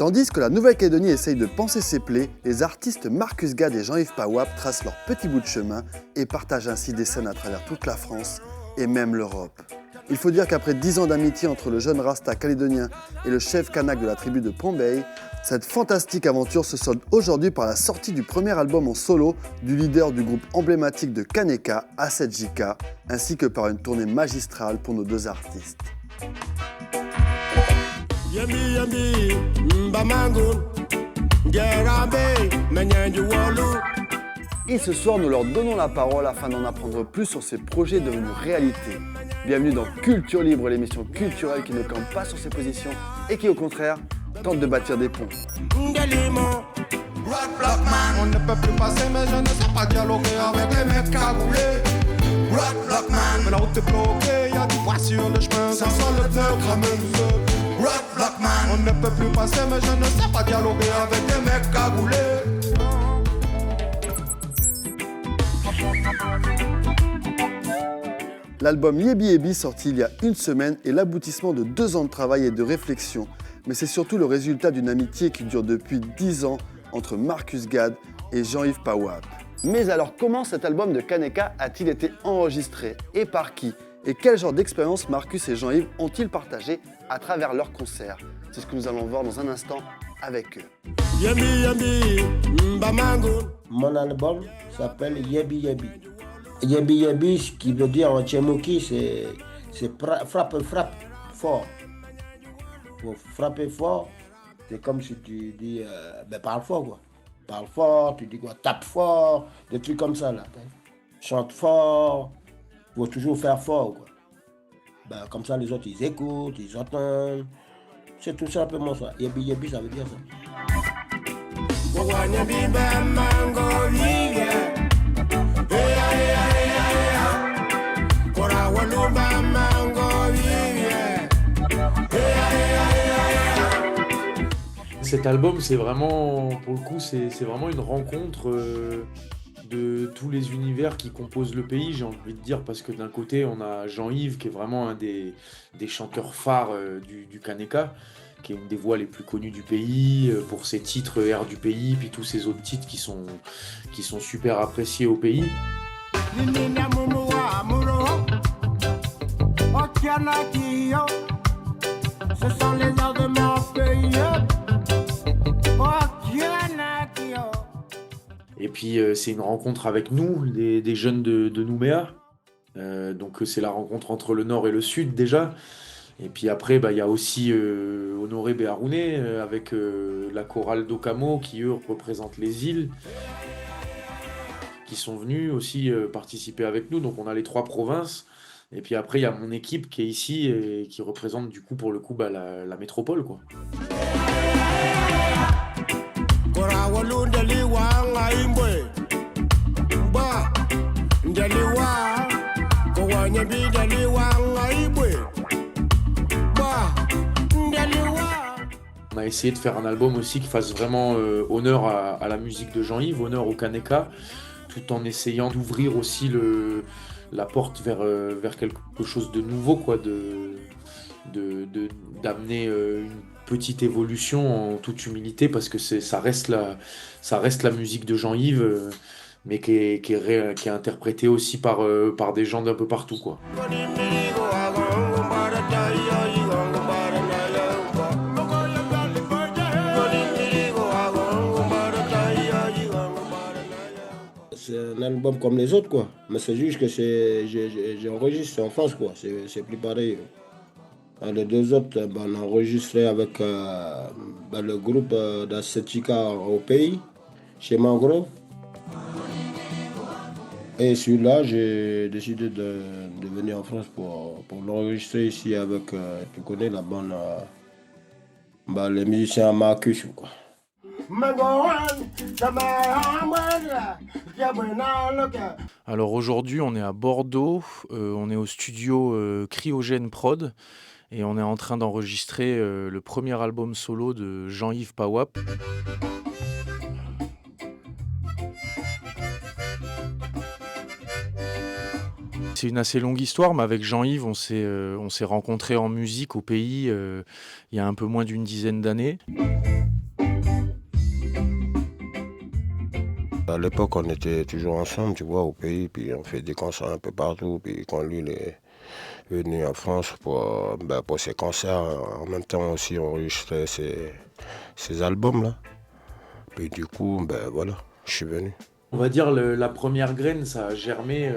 Tandis que la Nouvelle-Calédonie essaye de panser ses plaies, les artistes Marcus Gad et Jean-Yves Pawap tracent leur petit bout de chemin et partagent ainsi des scènes à travers toute la France et même l'Europe. Il faut dire qu'après 10 ans d'amitié entre le jeune Rasta calédonien et le chef kanak de la tribu de Pombey, cette fantastique aventure se solde aujourd'hui par la sortie du premier album en solo du leader du groupe emblématique de Kaneka, A7JK, ainsi que par une tournée magistrale pour nos deux artistes. Et ce soir, nous leur donnons la parole afin d'en apprendre plus sur ces projets devenus réalité. Bienvenue dans Culture Libre, l'émission culturelle qui ne campe pas sur ses positions et qui, au contraire, tente de bâtir des ponts. On ne peut plus passer, mais je ne sais pas dialoguer avec les mecs cagoulés. Rockman, mais la route est bloquée, y'a du poids sur le chemin, ça sent le pneu cramé. Rockman, on ne peut plus passer, mais je ne sais pas dialoguer avec les mecs cagoulés. L'album Yebi Yebi, sorti il y a une semaine, est l'aboutissement de 2 ans de travail et de réflexion, mais c'est surtout le résultat d'une amitié qui dure depuis 10 ans entre Marcus Gad et Jean-Yves Pawap. Mais alors, comment cet album de Kaneka a-t-il été enregistré et par qui? Et quel genre d'expérience Marcus et Jean-Yves ont-ils partagé à travers leurs concerts? C'est ce que nous allons voir dans un instant avec eux. Mon album s'appelle Yebi Yebi. Yebi Yebi, ce qui veut dire en tchémoki, c'est frappe fort. Pour frapper fort, c'est comme si tu dis, parle fort quoi. Parle fort, tu dis quoi, tape fort, des trucs comme ça là. Chante fort, faut toujours faire fort quoi. Comme ça les autres ils écoutent, ils entendent. C'est tout simplement ça. Yebi Yebi, ça veut dire ça. Cet album, c'est vraiment, pour le coup, c'est vraiment une rencontre de tous les univers qui composent le pays, j'ai envie de dire, parce que d'un côté, on a Jean-Yves, qui est vraiment un des chanteurs phares du Kaneka, qui est une des voix les plus connues du pays, pour ses titres Air du pays, puis tous ces autres titres qui sont super appréciés au pays. Ce sont les heures de mon pays. Et puis c'est une rencontre avec nous, des jeunes de Nouméa. Donc c'est la rencontre entre le nord et le sud déjà. Et puis après, il y a aussi Honoré Béharouné avec la chorale d'Okamo qui eux représentent les îles, qui sont venus aussi participer avec nous. Donc on a les 3 provinces. Et puis après, il y a mon équipe qui est ici et qui représente du coup pour le coup la métropole quoi. On a essayé de faire un album aussi qui fasse vraiment honneur à la musique de Jean-Yves, honneur au Kaneka, tout en essayant d'ouvrir aussi la porte vers quelque chose de nouveau, quoi, d'amener une petite évolution en toute humilité, parce que ça reste la musique de Jean-Yves, mais qui est interprétée aussi par des gens d'un peu partout, quoi. C'est un album comme les autres quoi, mais c'est juste que j'enregistre en France quoi, c'est plus pareil. Les 2 autres, on a enregistré avec le groupe d'A7JK au pays, chez Mangrove. Et celui-là, j'ai décidé de venir en France pour l'enregistrer ici avec, tu connais la bande, les musiciens Marcus quoi. Alors aujourd'hui, on est à Bordeaux, on est au studio Cryogène Prod et on est en train d'enregistrer le premier album solo de Jean-Yves Pawap. C'est une assez longue histoire, mais avec Jean-Yves, on s'est rencontrés en musique au pays il y a un peu moins d'une dizaine d'années. À l'époque, on était toujours ensemble, tu vois, au pays, puis on fait des concerts un peu partout. Puis quand lui il est venu en France pour ses concerts, en même temps aussi on enregistrait ses albums là. Puis du coup, voilà, je suis venu. On va dire la première graine, ça a germé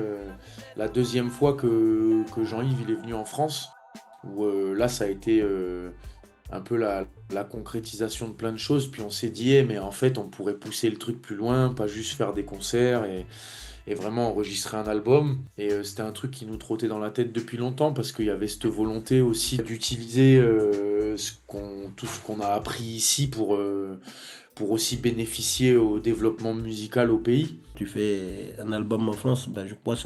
la deuxième fois que Jean-Yves il est venu en France, où là ça a été un peu la concrétisation de plein de choses, puis on s'est dit, mais en fait on pourrait pousser le truc plus loin, pas juste faire des concerts et vraiment enregistrer un album. Et c'était un truc qui nous trottait dans la tête depuis longtemps, parce qu'il y avait cette volonté aussi d'utiliser tout ce qu'on a appris ici pour aussi bénéficier au développement musical au pays. Tu fais un album en France, je crois que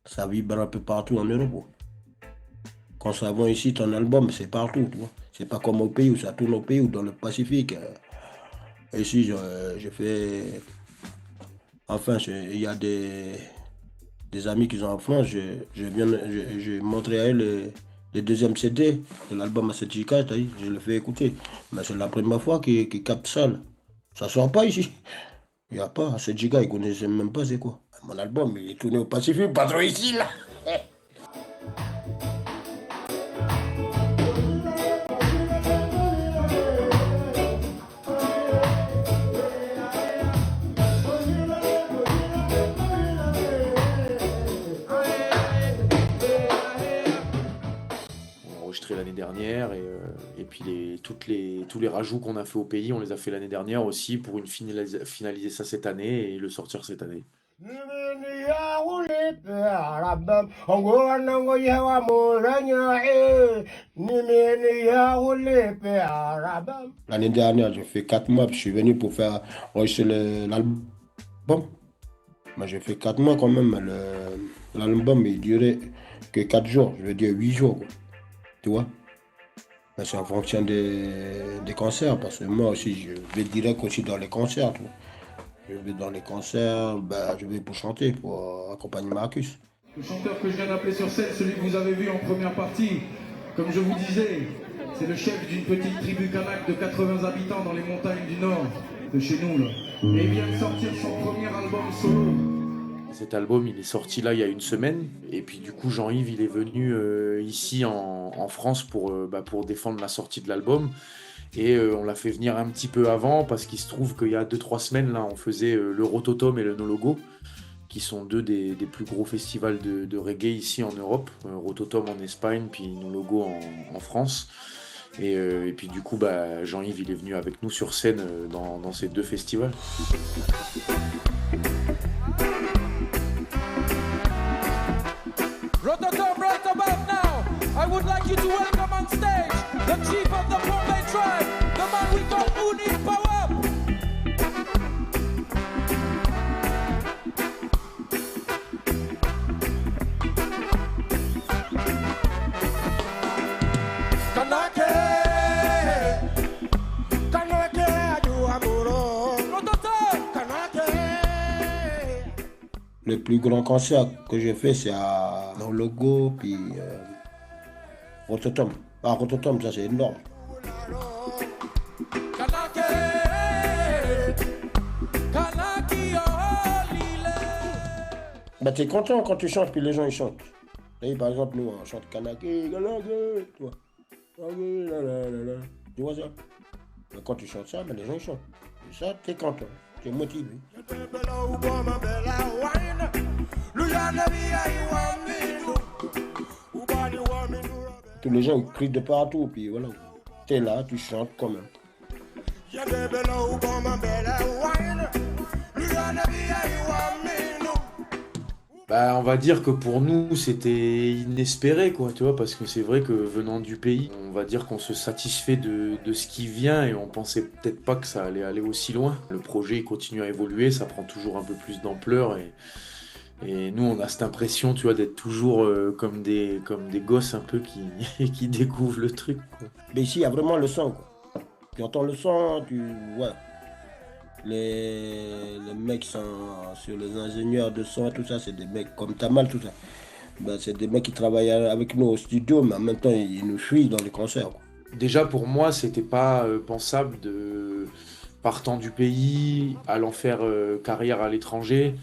ça vibre un peu partout en Europe, quoi. Quand ça vend ici, ton album, c'est partout, tu vois. C'est pas comme au pays où ça tourne au pays ou dans le Pacifique. Ici, je fais... Enfin, il y a des amis qui sont en France, je montrais à eux le deuxième CD de l'album à 7 Giga, je le fais écouter. Mais c'est la première fois qu'ils captent ça, là. Ça sort pas ici. Il n'y a pas, à 7 Giga, ils ne connaissaient même pas c'est quoi. Mon album, il est tourné au Pacifique, pas trop ici, là. L'année dernière et puis tous les rajouts qu'on a fait au pays, on les a fait l'année dernière aussi pour finaliser ça cette année et le sortir cette année. L'année dernière, j'ai fait 4 mois, je suis venu pour faire enregistrer l'album. Mais j'ai fait 4 mois quand même, l'album il durait que 4 jours, je veux dire 8 jours, quoi. Tu vois, mais c'est en fonction des concerts, parce que moi aussi, je vais direct aussi dans les concerts. Tu vois. Je vais dans les concerts, je vais pour chanter, pour accompagner Marcus. Le chanteur que je viens d'appeler sur scène, celui que vous avez vu en première partie, comme je vous disais, c'est le chef d'une petite tribu kanak de 80 habitants dans les montagnes du nord de chez nous, là. Et il vient de sortir son premier album solo. Cet album, il est sorti là il y a une semaine. Et puis du coup, Jean-Yves, il est venu ici en France pour défendre la sortie de l'album. Et on l'a fait venir un petit peu avant parce qu'il se trouve qu'il y a 2-3 semaines, là, on faisait le Rototom et le No Logo, qui sont deux des plus gros festivals de reggae ici en Europe. Rototom en Espagne, puis No Logo en France. Et puis du coup, Jean-Yves, il est venu avec nous sur scène dans ces deux festivals. Rototom, right about now, I would like you to welcome on stage the chief of the Bombay tribe, the man we call Uni Power. Le plus grand concert que j'ai fait, c'est à No Logo, puis Rototom. Rototom, ça c'est énorme. T'es content quand tu chantes, puis les gens ils chantent. Et par exemple, nous on chante Kanake, tu vois. Tu vois ça? Mais quand tu chantes ça, les gens ils chantent. Et ça, t'es content, t'es motivé. Tous les gens ils crient de partout, puis voilà. T'es là, tu chantes quand même. On va dire que pour nous, c'était inespéré, quoi, tu vois, parce que c'est vrai que venant du pays, on va dire qu'on se satisfait de ce qui vient et on pensait peut-être pas que ça allait aller aussi loin. Le projet il continue à évoluer, ça prend toujours un peu plus d'ampleur et nous, on a cette impression, tu vois, d'être toujours comme des gosses un peu qui découvrent le truc, quoi. Mais ici, il y a vraiment le son, quoi. Tu entends le son, ouais. Les mecs sont sur les ingénieurs de son, tout ça, c'est des mecs comme Tamal, tout ça. C'est des mecs qui travaillent avec nous au studio, mais en même temps, ils nous suivent dans les concerts, quoi. Déjà, pour moi, c'était pas pensable partant du pays, allant faire carrière à l'étranger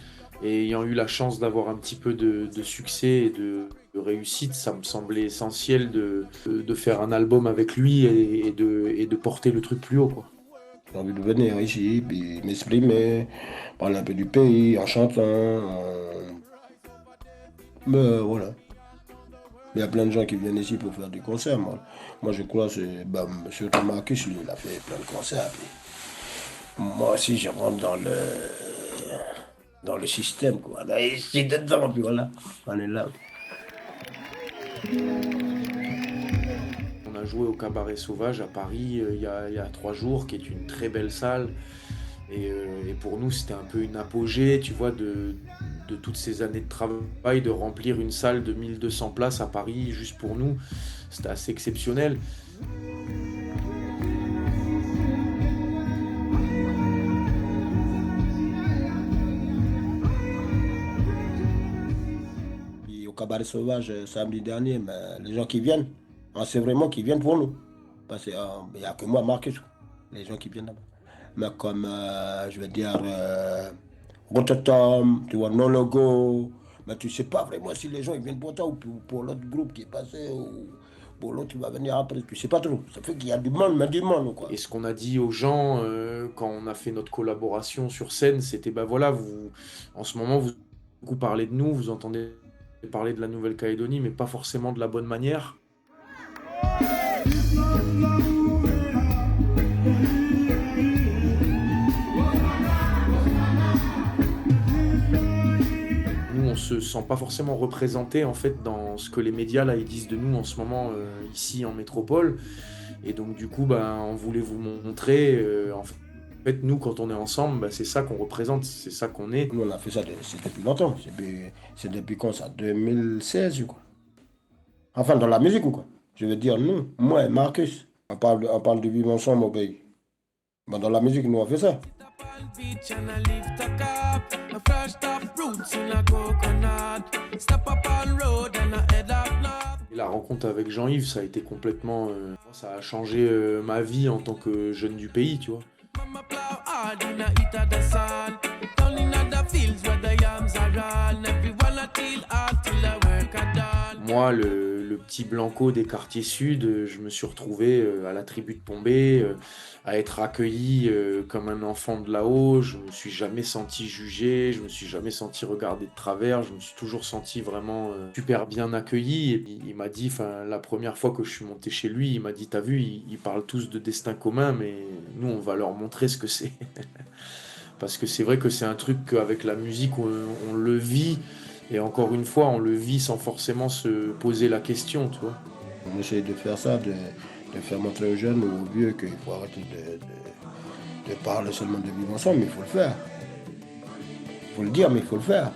et ayant eu la chance d'avoir un petit peu de succès et de réussite, ça me semblait essentiel de faire un album avec lui et de porter le truc plus haut, quoi. J'ai envie de venir ici, puis m'exprimer, parler un peu du pays, en chantant. Mais voilà. Il y a plein de gens qui viennent ici pour faire des concerts. Moi je crois que surtout Marcus, lui, il a fait plein de concerts. Puis moi aussi, je rentre dans le système, quoi. Là, ici, dedans, puis voilà, on est là. On a joué au Cabaret Sauvage à Paris il y a 3 jours, qui est une très belle salle. Et pour nous, c'était un peu une apogée, tu vois, de toutes ces années de travail, de remplir une salle de 1200 places à Paris, juste pour nous. C'était assez exceptionnel. Puis au Cabaret Sauvage, samedi dernier, mais les gens qui viennent, c'est vraiment qu'ils viennent pour nous. Parce qu'il n'y a que moi, Marcus, les gens qui viennent là-bas. Mais comme, je vais dire, Rototom, tu vois, Non Logo, mais tu ne sais pas vraiment si les gens ils viennent pour toi ou pour l'autre groupe qui est passé ou pour l'autre qui va venir après. Tu ne sais pas trop. Ça fait qu'il y a du monde, mais du monde, quoi. Et ce qu'on a dit aux gens quand on a fait notre collaboration sur scène, c'était, bah voilà, en ce moment, vous beaucoup parlez de nous, vous entendez parler de la Nouvelle-Calédonie, mais pas forcément de la bonne manière. Nous, on se sent pas forcément représenté en fait dans ce que les médias là ils disent de nous en ce moment ici en métropole. Et donc du coup, on voulait vous montrer. En fait, nous, quand on est ensemble, c'est ça qu'on représente, c'est ça qu'on est. Nous, on a fait ça c'est depuis longtemps. C'est depuis quand ça 2016, je crois. Enfin, dans la musique ou quoi? Je veux dire, nous, moi et Marcus, on parle de vivre ensemble au pays. Dans la musique, nous, on fait ça. Et la rencontre avec Jean-Yves, ça a été complètement... ça a changé ma vie en tant que jeune du pays, tu vois. Moi, le petit Blanco des quartiers sud, je me suis retrouvé à la tribu de Pombé, à être accueilli comme un enfant de là-haut. Je me suis jamais senti jugé, je me suis jamais senti regardé de travers, je me suis toujours senti vraiment super bien accueilli. Et il m'a dit, la première fois que je suis monté chez lui, il m'a dit, t'as vu, ils parlent tous de destin commun, mais nous, on va leur montrer ce que c'est. Parce que c'est vrai que c'est un truc qu'avec la musique, on le vit. Et encore une fois, on le vit sans forcément se poser la question, tu vois. On essaie de faire ça, de faire montrer aux jeunes ou aux vieux qu'il faut arrêter de parler seulement de vivre ensemble, mais il faut le faire. Il faut le dire, mais il faut le faire.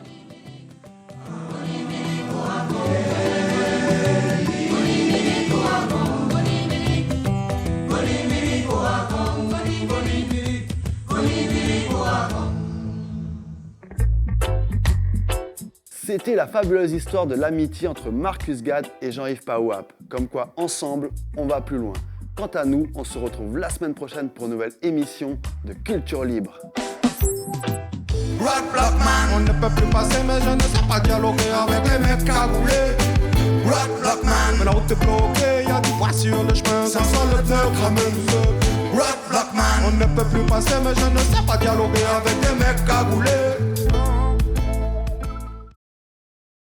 C'était la fabuleuse histoire de l'amitié entre Marcus Gad et Jean-Yves Pawap. Comme quoi, ensemble, on va plus loin. Quant à nous, on se retrouve la semaine prochaine pour une nouvelle émission de Culture Libre. Rock Block Man, on ne peut plus passer, mais je ne sais pas dialoguer avec les mecs cagoulés. Rock Block Man, mais la route est bloquée, y'a du poids sur le chemin, ça sent le pneu crameuse. Rock Block Man, on ne peut plus passer, mais je ne sais pas dialoguer avec les mecs cagoulés.